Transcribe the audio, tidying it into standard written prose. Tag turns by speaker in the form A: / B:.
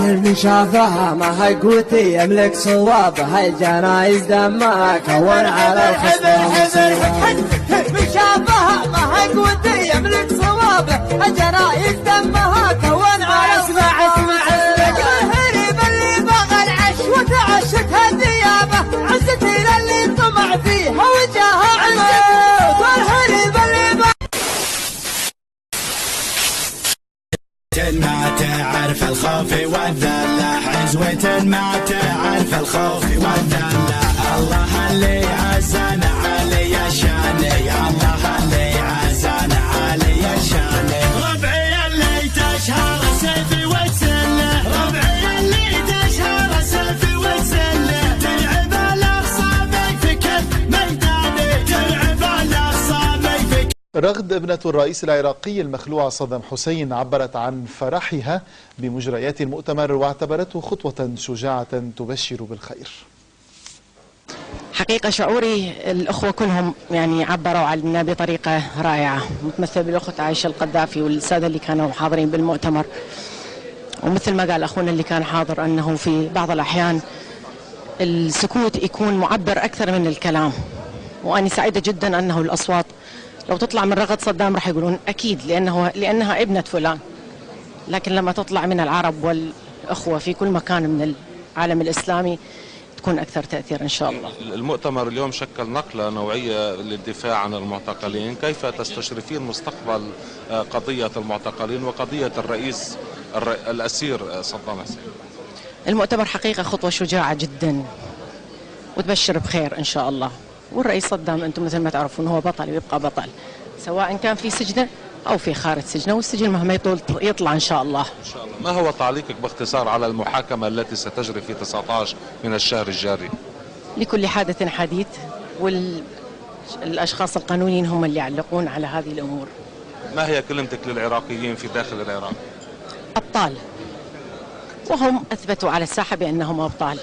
A: كل شافها ما هي قوتي يملك صوابها الجنايز دمها كون على الخصم من شافها ما هي قوتي يملك صوابها الجنايز دمها كون على اسمع الهريب اللي بغى العش وتعشتها الديابه عزتي للي طمع فيها وجاها عزت والهريب اللي بغى
B: ما تعرف الخوف والذلة حزوة ما تعرف الخوف والذلة الله اللي عزنا علي شاني الله اللي عزنا علي شاني ربعي اللي تشهر سيفي وتسله ربعي اللي تشهر سيفي وتسله تلعب الاخصامي في كل ميداني تلعب الاخصامي في
C: رغد ابنة الرئيس العراقي المخلوع صدام حسين عبرت عن فرحها بمجريات المؤتمر واعتبرته خطوة شجاعة تبشر بالخير.
D: حقيقة شعوري الأخوة كلهم يعني عبروا عنا بطريقة رائعة، متمثل بالأخت عائشة القذافي والسادة اللي كانوا حاضرين بالمؤتمر، ومثل ما قال أخونا اللي كان حاضر أنه في بعض الأحيان السكوت يكون معبر أكثر من الكلام، وأنا سعيدة جدا أنه الأصوات لو تطلع من رغد صدام راح يقولون أكيد لأنها ابنة فلان، لكن لما تطلع من العرب والأخوة في كل مكان من العالم الإسلامي تكون أكثر تأثير إن شاء الله.
E: المؤتمر اليوم شكل نقلة نوعية للدفاع عن المعتقلين، كيف تستشرفين مستقبل قضية المعتقلين وقضية الرئيس الأسير صدام حسين؟
D: المؤتمر حقيقة خطوة شجاعة جدا وتبشر بخير إن شاء الله، والرئيس صدام أنتم مثل ما تعرفون هو بطل ويبقى بطل سواء كان في سجنه أو في خارج سجنه، والسجن مهما يطول يطلع إن شاء الله. إن شاء الله.
E: ما هو تعليقك باختصار على المحاكمة التي ستجري في 19 من الشهر الجاري؟
D: لكل حادث حديث، والأشخاص القانونيين هم اللي يعلقون على هذه الأمور.
E: ما هي كلمتك للعراقيين في داخل العراق؟
D: أبطال، وهم أثبتوا على الساحة بأنهم أبطال.